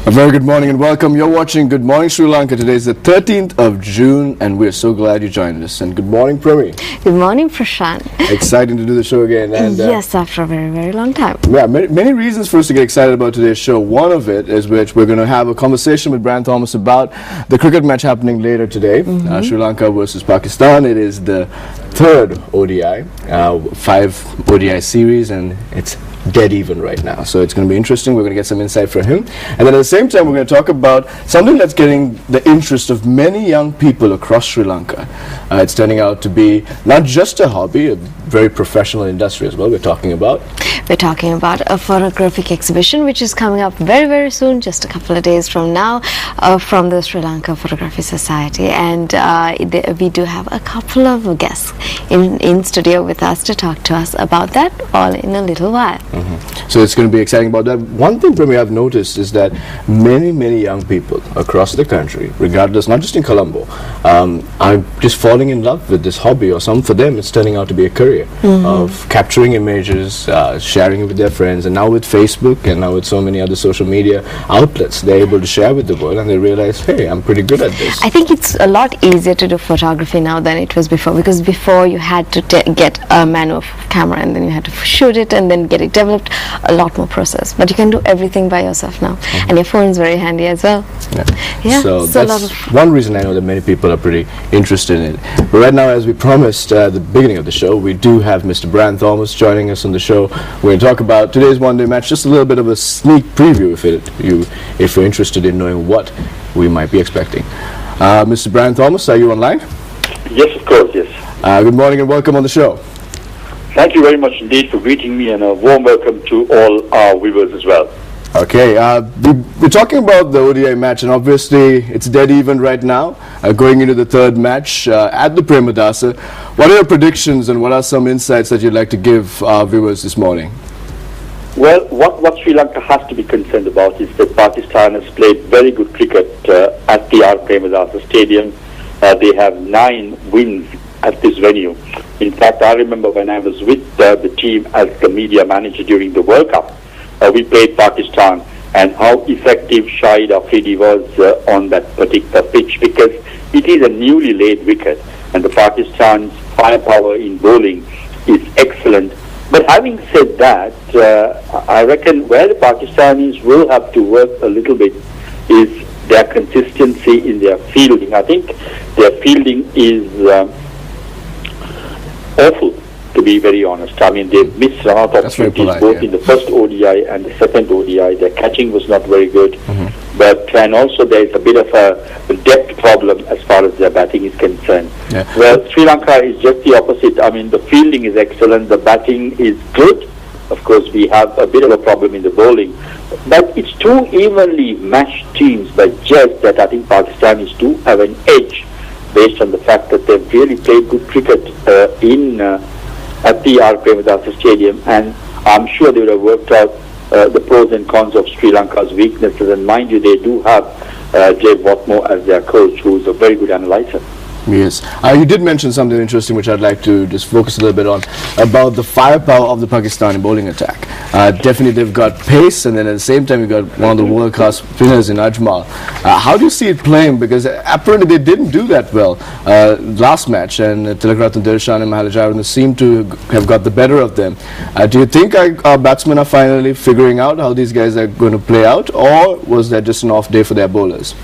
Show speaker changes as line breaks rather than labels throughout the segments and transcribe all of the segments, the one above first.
A very good morning and welcome. You're watching Good Morning Sri Lanka. Today is the 13th of June and we're so glad you joined us. And good morning, Premi.
Good morning, Prashant.
Exciting to do the show again. And,
yes, after a very, very long time.
Yeah, many reasons for us to get excited about today's show. One of it is which we're going to have a conversation with Brian Thomas about the cricket match happening later today. Sri Lanka versus Pakistan. It is the third ODI, 5 ODI series, and it's dead even right now. So it's going to be interesting. We're going to get some insight from him. And then at the same time, we're going to talk about something that's getting the interest of many young people across Sri Lanka. It's turning out to be not just a hobby, a very professional industry as well. We're talking about
a photographic exhibition which is coming up very, very soon, just a couple of days from now, from the Sri Lanka Photography Society. And we do have a couple of guests in studio with us to talk to us about that all in a little while.
So it's going to be exciting about that. One thing, Premi, I've noticed is that many young people across the country, regardless, not just in Colombo, are just falling in love with this hobby, or some for them it's turning out to be a career of capturing images, sharing it with their friends, and now with Facebook and now with so many other social media outlets, they're able to share with the world and they realize, hey, I'm pretty good at this.
I think it's a lot easier to do photography now than it was before, because before you had to get a manual camera and then you had to shoot it and then get it developed, a lot more process. But you can do everything by yourself now, and your phone is very handy as well. Yeah,
so that's one reason I know that many people are pretty interested in it. But right now, as we promised at the beginning of the show, we do have Mr. Brian Thomas joining us on the show. We're going to talk about today's one-day match, just a little bit of a sneak preview if you're interested in knowing what we might be expecting. Mr. Brian Thomas, are you online?
Yes, of course, yes.
Good morning and welcome on the show.
Thank you very much indeed for greeting me, and a warm welcome to all our viewers as well.
Okay, we're talking about the ODI match, and obviously it's dead even right now, going into the third match at the Premadasa. What are your predictions and what are some insights that you'd like to give our viewers this morning?
Well, what Sri Lanka has to be concerned about is that Pakistan has played very good cricket at the R. Premadasa Stadium. They have 9 wins at this venue. In fact, I remember when I was with the team as the media manager during the World Cup, we played Pakistan, and how effective Shahid Afridi was on that particular pitch, because it is a newly laid wicket and the Pakistan's firepower in bowling is excellent. But having said that, I reckon where the Pakistanis will have to work a little bit is their consistency in their fielding. I think their fielding is awful, to be very honest. I mean, they've missed a lot of opportunities both in the first ODI and the second ODI. Their catching was not very good. And also there is a bit of a depth problem as far as their batting is concerned. Well, Sri Lanka is just the opposite. I mean, the fielding is excellent, the batting is good. Of course, we have a bit of a problem in the bowling. But it's two evenly matched teams, but just that I think Pakistanis do have an edge based on the fact that they've really played good cricket at the R. Premadasa Stadium, and I'm sure they would have worked out the pros and cons of Sri Lanka's weaknesses. And mind you, they do have Jay Watmore as their coach, who is a very good analyzer.
Yes. You did mention something interesting which I'd like to just focus a little bit on, about the firepower of the Pakistani bowling attack. Definitely they've got pace, and then at the same time you've got one of the world-class spinners in Ajmal. How do you see it playing? Because apparently they didn't do that well last match, and Tilakratne Dilshan and Mahalajaran seem to have got the better of them. Do you think our batsmen are finally figuring out how these guys are going to play out, or was that just an off day for their bowlers?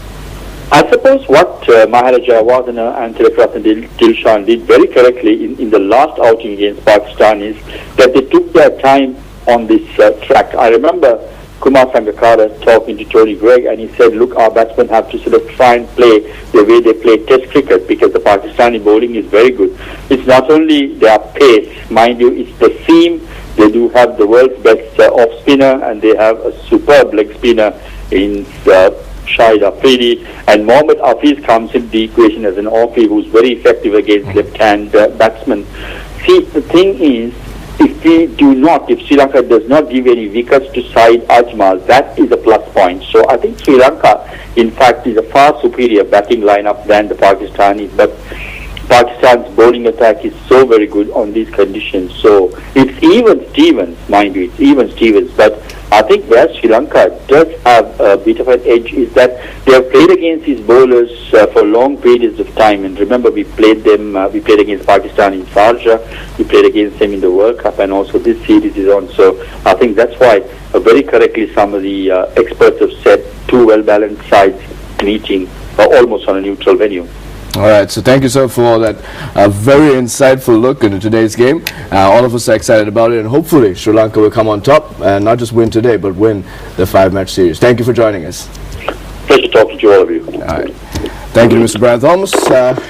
I suppose what Maharaja Wadana and Tilakratne Dilshan did very correctly in the last outing against Pakistan is that they took their time on this track. I remember Kumar Sangakkara talking to Tony Greig, and he said, look, our batsmen have to sort of try and play the way they play Test cricket, because the Pakistani bowling is very good. It's not only their pace, mind you, it's the seam. They do have the world's best off spinner, and they have a superb leg spinner in Shahid Afridi, and Mohammad Hafiz comes in the equation as an offie who's very effective against left-hand batsmen. See, the thing is, if Sri Lanka does not give any wickets to Saeed Ajmal, that is a plus point. So I think Sri Lanka, in fact, is a far superior batting lineup than the Pakistanis. But Pakistan's bowling attack is so very good on these conditions. So it's even Stevens, mind you, it's even Stevens. But I think where Sri Lanka does have a bit of an edge is that they have played against these bowlers for long periods of time. And remember, we played against Pakistan in Sharjah, we played against them in the World Cup, and also this series is on. So I think that's why very correctly some of the experts have said two well-balanced sides meeting almost on a neutral venue.
All right, so thank you, sir, for that very insightful look into today's game. All of us are excited about it, and hopefully Sri Lanka will come on top and not just win today, but win the 5-match series. Thank you for joining us.
Pleasure talking to all of you.
All right. Thank you, Mr. Brian Thomas.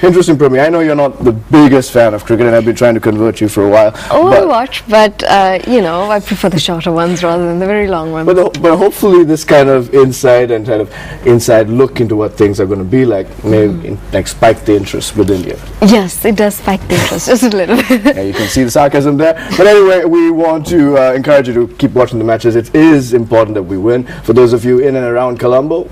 Interesting premiere. I know you're not the biggest fan of cricket, and I've been trying to convert you for a while.
Oh, I watch, but I prefer the shorter ones rather than the very long ones.
But hopefully this kind of insight and kind of inside look into what things are going to be like may spike the interest within you.
Yes, it does spike the interest just a little bit.
Yeah, you can see the sarcasm there. But anyway, we want to encourage you to keep watching the matches. It is important that we win. For those of you in and around Colombo,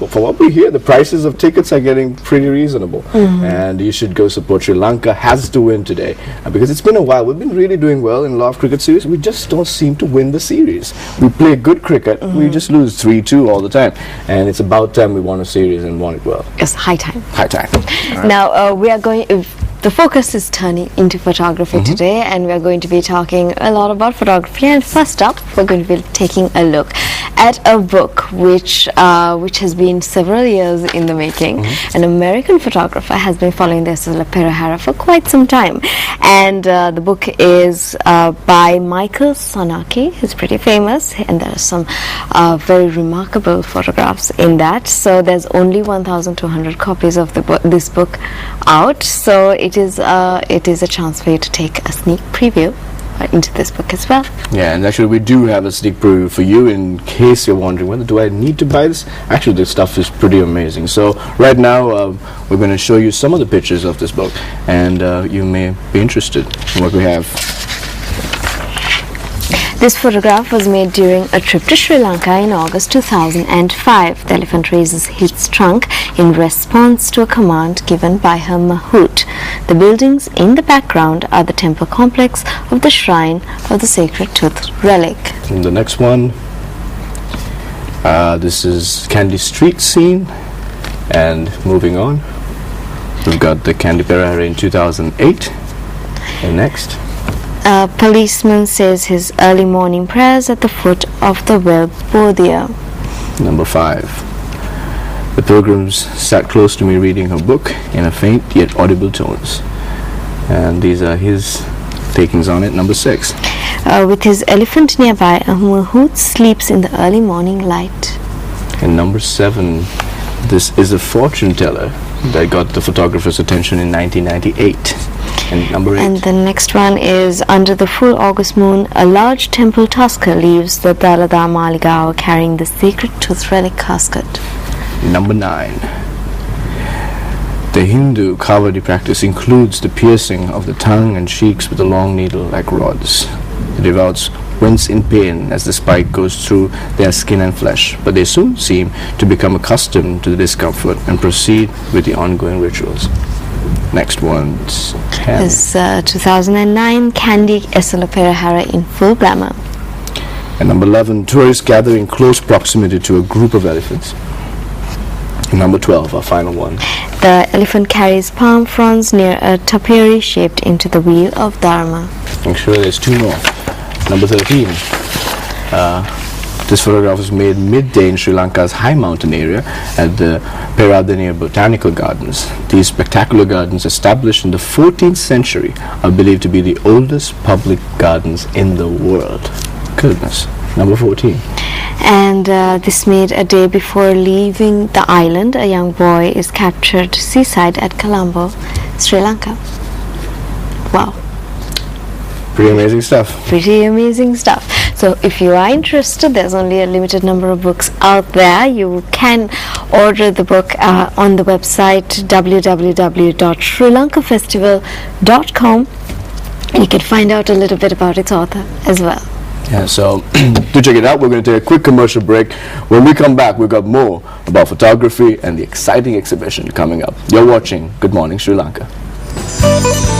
from what we hear, the prices of tickets are getting pretty reasonable, and you should go support Sri Lanka. Has to win today because it's been a while. We've been really doing well in a lot of cricket series. We just don't seem to win the series. We play good cricket, we just lose 3-2 all the time, and it's about time we won a series and won it well.
It's high time.
High time. Right.
Now we are going. The focus is turning into photography today, and we are going to be talking a lot about photography. And first up, we're going to be taking a look at a book which has been several years in the making. An American photographer has been following the Esala Perahara for quite some time, and the book is by Michael Sonaki. He's pretty famous, and there are some very remarkable photographs in that. So there's only 1,200 copies of this book out. So it is a chance for you to take a sneak preview into this book as well.
Yeah, and actually we do have a sneak preview for you in case you're wondering whether do I need to buy this. Actually, this stuff is pretty amazing. So right now we're going to show you some of the pictures of this book, and you may be interested in what we have.
This photograph was made during a trip to Sri Lanka in August 2005. The elephant raises its trunk in response to a command given by her mahout. The buildings in the background are the temple complex of the shrine of the sacred tooth relic.
And the next one, this is Kandy Street scene, and moving on, we've got the Kandy Perahara in 2008. And next,
a policeman says his early morning prayers at the foot of the Well Bodhya.
Number 5. The pilgrims sat close to me reading her book in a faint yet audible tones. And these are his takings on it. Number 6.
With his elephant nearby, a mahout sleeps in the early morning light.
And number 7. This is a fortune teller that got the photographer's attention in 1998. And number 8.
And the next one is under the full August moon, a large temple tusker leaves the Dalada Maligao carrying the sacred tooth relic casket.
Number 9. The Hindu Kavadi practice includes the piercing of the tongue and cheeks with a long needle like rods. The devout wince in pain as the spike goes through their skin and flesh, but they soon seem to become accustomed to the discomfort and proceed with the ongoing rituals. Next one's 10.
This 2009 Kandy Esala Perahara in full glamour.
And number 11, tourists gather in close proximity to a group of elephants. And number 12, our final one.
The elephant carries palm fronds near a topiary shaped into the wheel of Dharma.
I'm sure there's 2 more. Number 13. This photograph was made midday in Sri Lanka's high mountain area at the Peradeniya Botanical Gardens. These spectacular gardens, established in the 14th century, are believed to be the oldest public gardens in the world. Goodness. Number 14.
And this made a day before leaving the island. A young boy is captured seaside at Colombo, Sri Lanka. Wow.
Pretty amazing stuff.
Pretty amazing stuff. So if you are interested, there's only a limited number of books out there. You can order the book on the website www.srilankafestival.com. You can find out a little bit about its author as well.
Yeah, so to check it out, we're going to take a quick commercial break. When we come back, we've got more about photography and the exciting exhibition coming up. You're watching Good Morning Sri Lanka.
Bye.